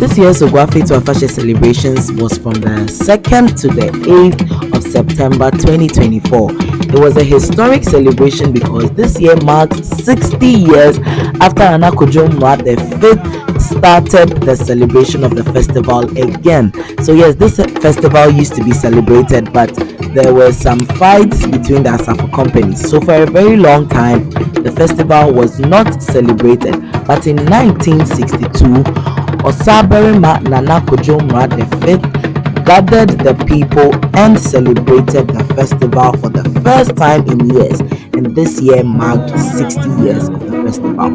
This year's Oguaa Fetu Afahye celebrations was from the 2nd to the 8th of September 2024. It was a historic celebration because this year marks 60 years after Nana Akujom-Mrah V started the celebration of the festival again. So yes, this festival used to be celebrated, but there were some fights between the Asafo companies. So for a very long time, the festival was not celebrated. But in 1962, Osaberima Nana Akujom-Mrah V gathered the people and celebrated the festival for the first time in years, and this year marked 60 years of the festival.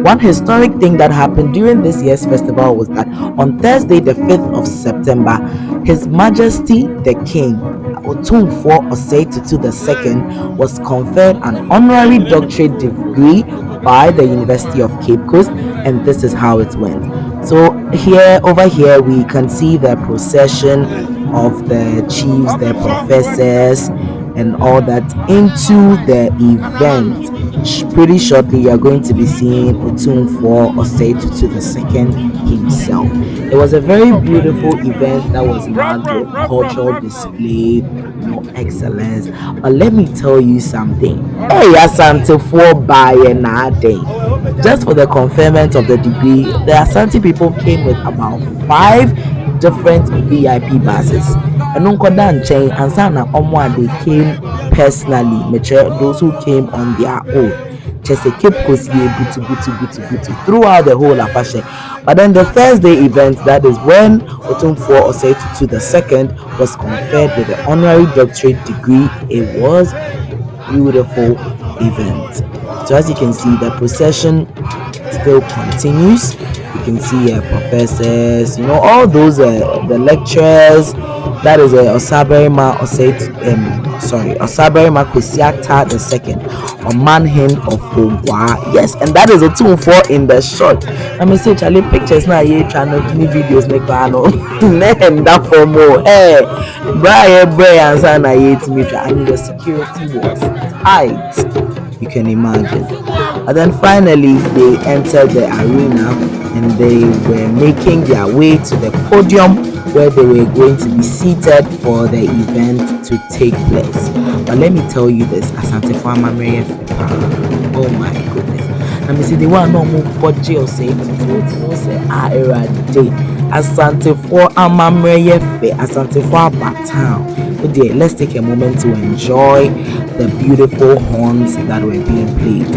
One historic thing that happened during this year's festival was that on Thursday the 5th of September, His Majesty the King Otumfuo Osei Tutu II was conferred an honorary doctorate degree by the University of Cape Coast, and this is how it went. So over here we can see the procession of the chiefs, the professors and all that into the event. Pretty shortly you are going to be seeing Otumfuo Osei Tutu II himself. It was a very beautiful event that was marked with cultural display, excellence. But let me tell you something. Hey, Asantehene by just for the conferment of the degree, the Asante people came with about 5 different VIP buses. And Unkodan chain and Sana Omwa, they came personally. Those who came on their own. Just a keep butu throughout the whole Afashe. But then the Thursday event, that is when Otumfuo Osei Tutu II was conferred with the honorary doctorate degree. It was a beautiful event. So as you can see, the procession still continues. You can see professors, all those the lecturers. That is Osaberima Kwesiata II, Omanhen of Oguaa. Yes, and that is Otumfuo in the short. I mean, say Charlie pictures now. You trying to make videos make name that for more. Hey, Brian Sana to me. I mean, the security was tight. You can imagine. And then finally, they entered the arena and they were making their way to the podium where they were going to be seated for the event to take place. But let me tell you this, Asantehene Amamreye, oh my goodness. Let me see the one no more body or say era day. Asantehene Amamreye, Asantehene Abatown. Oh dear, let's take a moment to enjoy the beautiful horns that were being played.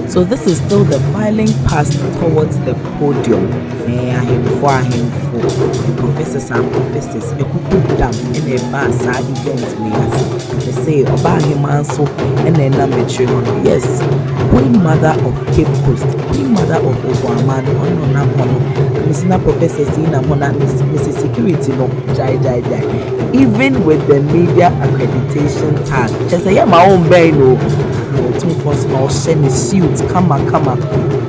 So this is still the filing past towards the podium. Professors and professors, a cuckoo dam in a bus event we say about him also and then yes, Queen Mother of Cape Coast, Queen Mother of Oguaa, Missina professors in Amona, Mrs. Security no jai. Even with the media accreditation tag, just say my own brain Otumfuo small shiny suit, kama,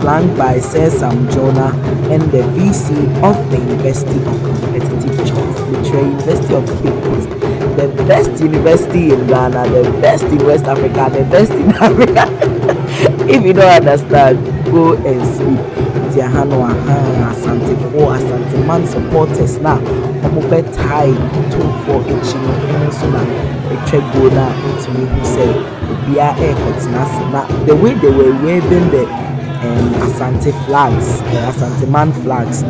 flanked by Sir Sam Jonah and the VC of the University of Competitive Choice, the University of Cape Coast, the best university in Ghana, the best in West Africa, the best in Africa. If you don't understand, go and see. Tiahano Asante supporters now. Omobe tie Otumfuo Echino Enosuna Echegona to me who said the way they were waving the Asante flags, the Asante man flags.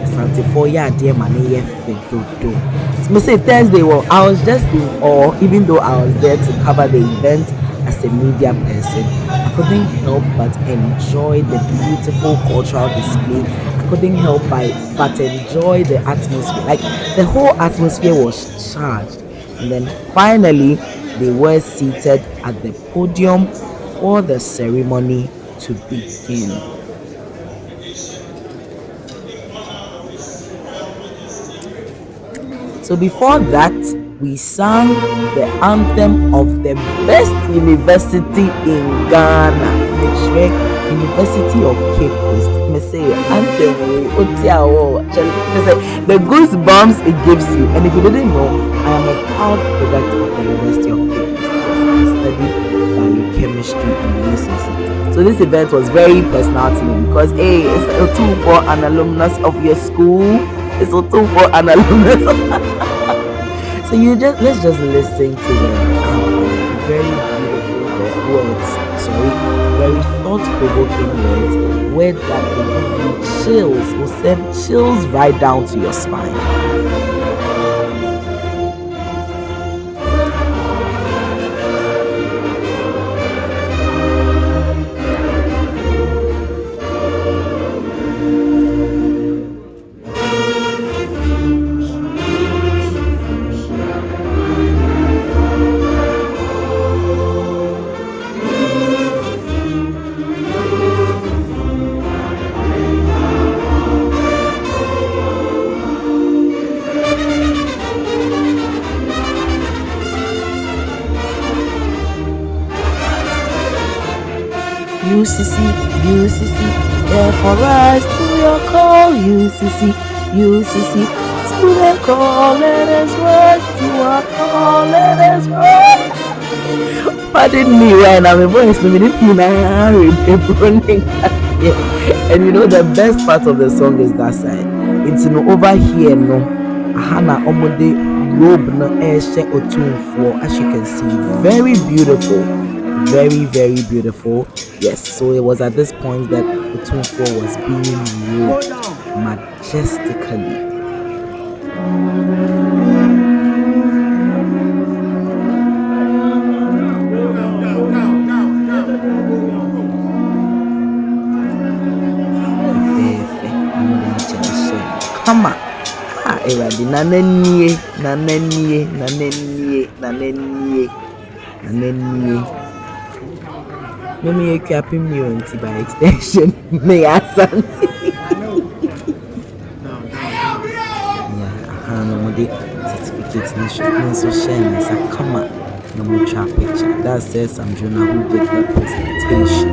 Asante for ya dear money, me say Thursday, well, I was just in awe, even though I was there to cover the event as a media person. I couldn't help but enjoy the beautiful cultural display. I couldn't help but enjoy the atmosphere. Like the whole atmosphere was charged. And then finally, they were seated at the podium for the ceremony to begin. So before that, we sang the anthem of the best university in Ghana, which University of Cape Coast. Me say anthem the goosebumps it gives you. And if you didn't know, I am a proud product of the University of Cape Coast. I studied biochemistry in UCC. So this event was very personal to me because hey, it's a tool for an alumnus of your school. It's a tool for an alumnus. So let's just listen to the very beautiful words. Sorry, very thought-provoking words that will give you chills, will send chills right down to your spine. UCC, therefore rise to your call. UCC, to the call, let us rise to our call, let us rise. Pardon me when I'm a voice, and you know the best part of the song is that side. It's over here, no. Hana Omode robe no Otumfuo, as you can see, very beautiful. Very, very beautiful. Yes, so it was at this point that Otumfuo was being robed majestically. Come on. Everybody, nanenie. Maybe you keep immunity by extension. May I Asantehene? Yeah, I know the certificate in social come on, no more picture. That says I'm Jonah who did the presentation.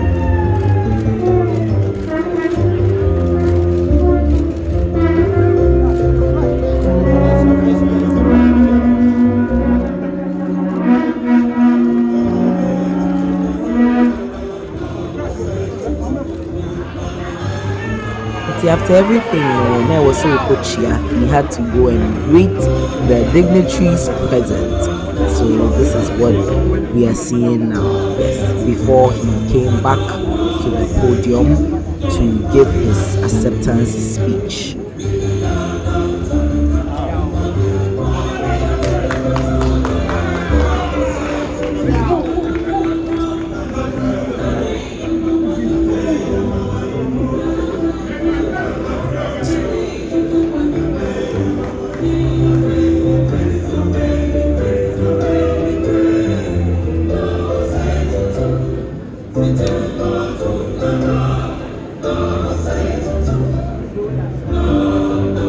After everything, man was so coachia. He had to go and greet the dignitaries present. So this is what we are seeing now. Yes, before he came back to the podium to give his acceptance speech.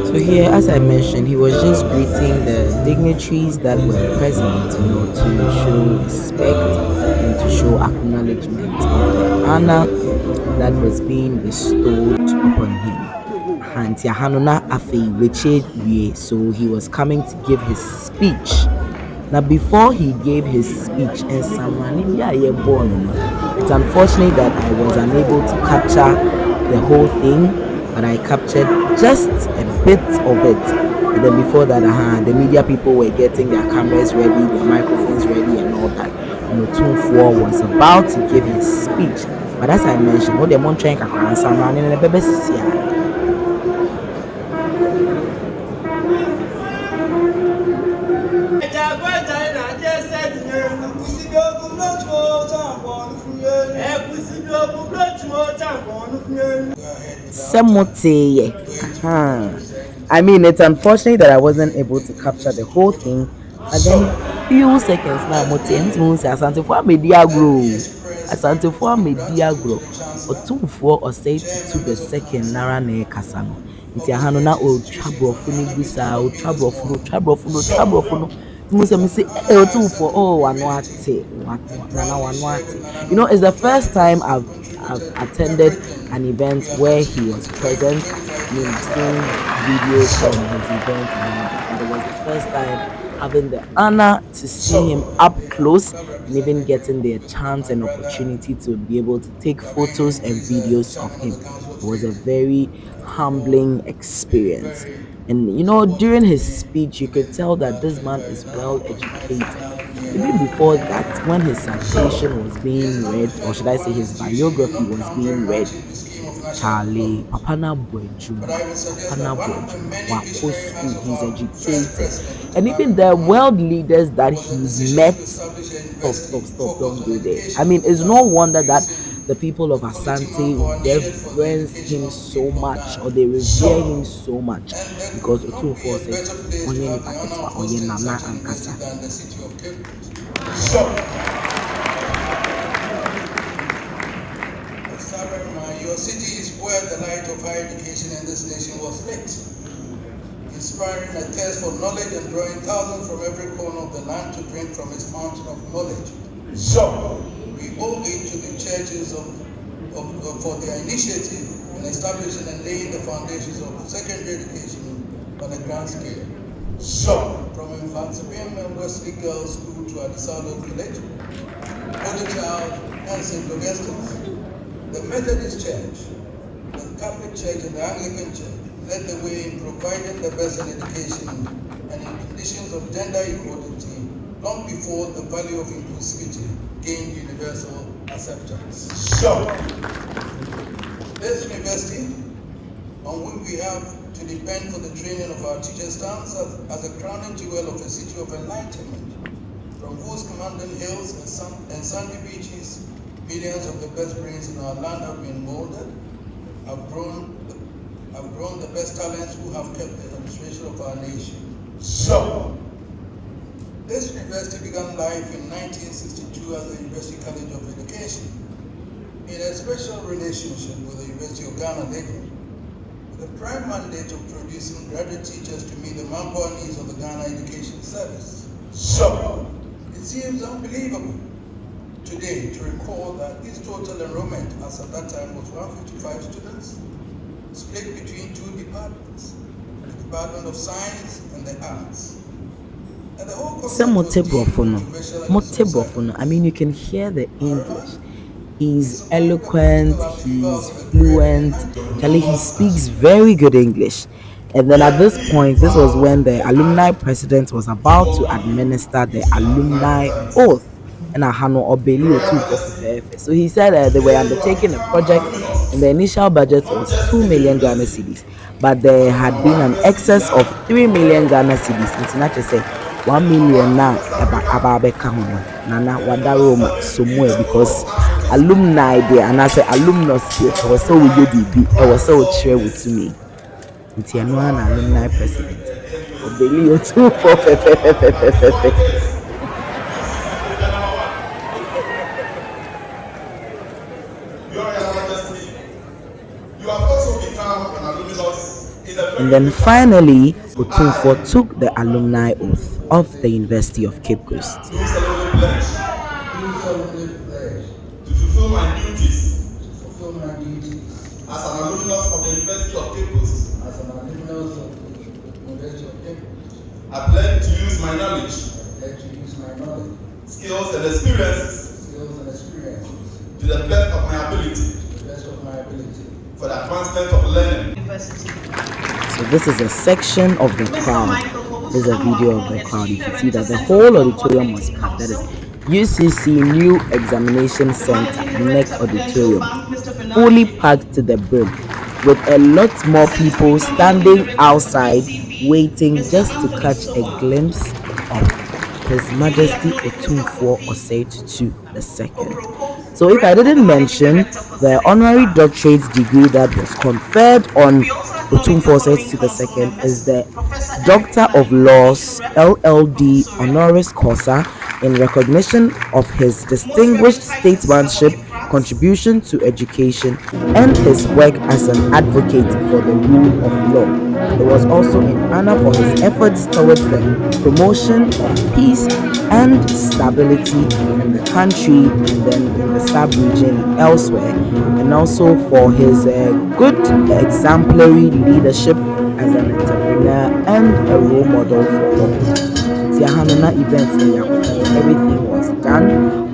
So here, as I mentioned, he was just greeting the dignitaries that were present, to show respect and to show acknowledgement of the honor that was being bestowed upon him. So he was coming to give his speech. Now, before he gave his speech, it's unfortunate that I was unable to capture the whole thing, but I captured just a bit of it. And then before that, the media people were getting their cameras ready, their microphones ready, and all that. Otumfuo was about to give his speech, but as I mentioned, what they want to in the BBC. Semote. I mean, it's unfortunate that I wasn't able to capture the whole thing, but then few seconds now, Mote say Asantehene media grow. Asantehene media grow. Otumfuo Osei Tutu II nara na kasa no. Nti aha no na o twabrofo ni busa, o twabrofo no. Me say, hey, Otumfuo, oh, wano ate. You know, it's the first time I've attended an event where he was present. I mean, I've seen videos from his events and all that, but it was the first time having the honor to see him up close and even getting the chance and opportunity to be able to take photos and videos of him. It was a very humbling experience. And you know, during his speech, you could tell that this man is well educated. Even before that, when his citation was being read, or should I say his biography was being read, Charlie, Wako school, he's educated. And even the world leaders that he's met, stop, don't go there. I mean, it's no wonder that the people of Asante reverence him so much, or they revere him so much, because Otumfuo said, Onye ni paketwa, Onye nana ankasa. Your city is where the light of higher education in this nation was lit, inspiring a thirst for knowledge and drawing thousands from every corner of the land to drink from its fountain of knowledge. We owe it to the churches for their initiative in establishing and laying the foundations of secondary education on a grand scale. From Asantehene and Wesley Girls School to Adisado Village, Holy Child, and St. Augustine's, the Methodist Church, the Catholic Church, and the Anglican Church led the way in providing the best in education and in conditions of gender equality long before the value of inclusivity gained universal acceptance. This university, on which we have to depend for the training of our teachers, stands as a crowning jewel of a city of enlightenment, from whose commanding hills and sandy beaches millions of the best brains in our land have been molded, have grown the best talents who have kept the administration of our nation. This university began life in 1962 as the University College of Education, in a special relationship with the University of Ghana, Lagos, with the prime mandate of producing graduate teachers to meet the manpower needs of the Ghana Education Service. It seems unbelievable today to recall that its total enrollment as at that time was 155 students, split between two departments, the Department of Science and the Arts. And the whole I mean, you can hear the English. He's eloquent, he's fluent, he speaks very good English. And then at this point, this was when the alumni president was about to administer the alumni oath. And so he said they were undertaking a project, and the initial budget was 2 million Ghana cedis, but there had been an excess of 3 million Ghana cedis. International said 1 million now about Nana Wadaroma somewhere, because alumni there and I say alumnus there was so we did I was so cheer with me. It's an alumni president. Obelio too for And then finally, Otumfuo took the alumni oath of the University of Cape Coast. To fulfill my duties as an alumnus of the University of Cape Coast. I pledge to use my knowledge, skills and experiences to the best of my ability for the advancement of learning. So this is a section of the crowd. This is a video of the crowd. You can see that the whole auditorium was packed. That is UCC New Examination Center, NEC Auditorium, fully packed to the brim, with a lot more people standing outside waiting just to catch a glimpse of His Majesty Otumfuo Osei Tutu II. So, if I didn't mention the honorary doctorate degree that was conferred on Otumfuo Osei Tutu II is the Doctor of Laws LLD honoris causa in recognition of his distinguished statesmanship, contribution to education, and his work as an advocate for the rule of law. It was also in honor for his efforts towards the promotion of peace and stability in the country and then in the sub-region elsewhere, and also for his good exemplary leadership as an entrepreneur and a role model for all. Tiahanana events in Yakutai, everything was done.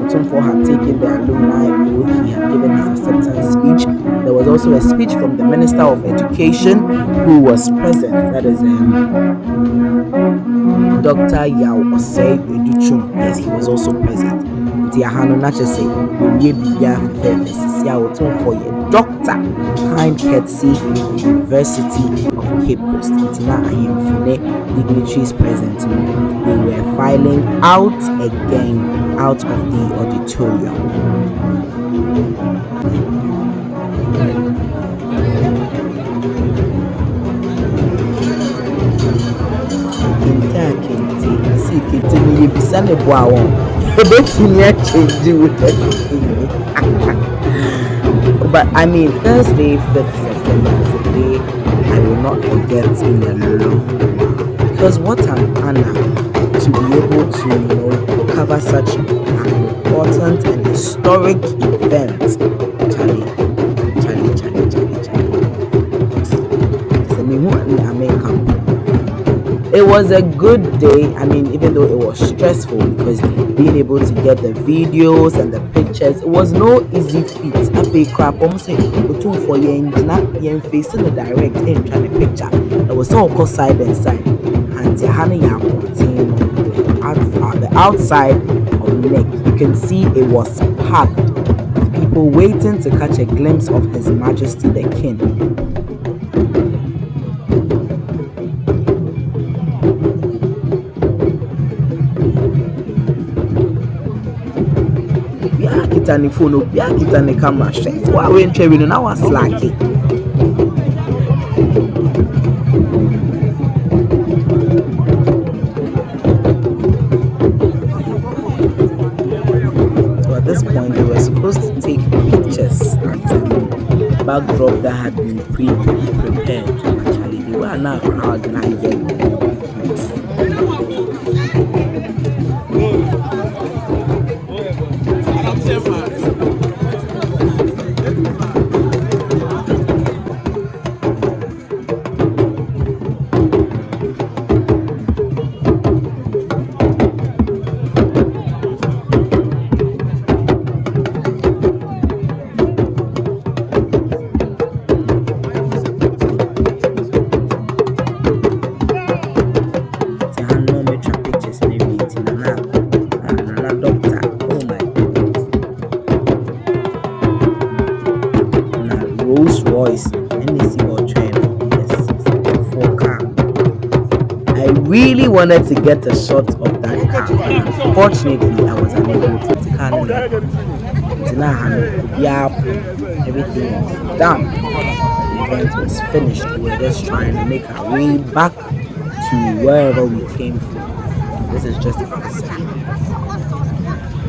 Otumfuo had taken the alumni oath, he had given his acceptance speech. There was also a speech from the Minister of Education who was present, that is Dr. Yao Osei Tutu. Yes, he was also present. Tiahano Nachese, Doctor, kind courtesy, University of Cape Coast. Tina Ayemfune dignitaries present. They were filing out again out of the auditorium. But I mean, Thursday, 5th September is a day I will not forget in a long while. Because what an honor to be able to, cover such an important and historic event. Charlie. It was a good day. I mean, even though it was stressful because being able to get the videos and the pictures, it was no easy feat. I pay crap. I'm saying, for you facing the direct in trying to picture. It was all called side and side. And the outside of the neck, you can see it was packed. People waiting to catch a glimpse of His Majesty the King. Kitani phone, kitani camera. Straight why we entering now was slacking. So at this point, they were supposed to take pictures at the backdrop that had been prepared. Actually, they were now crowd now again. I really wanted to get a shot of that car. Unfortunately, I was unable to. Everything was done. The event was finished. We were just trying to make our way back to wherever we came from. This is just the first time.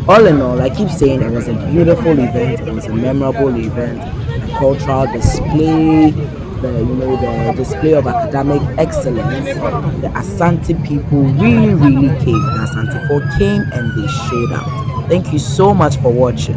All in all, I keep saying it was a beautiful event. It was a memorable event. A cultural display. The display of academic excellence. The Asante people really came. The Asantehene came and they showed out. Thank you so much for watching.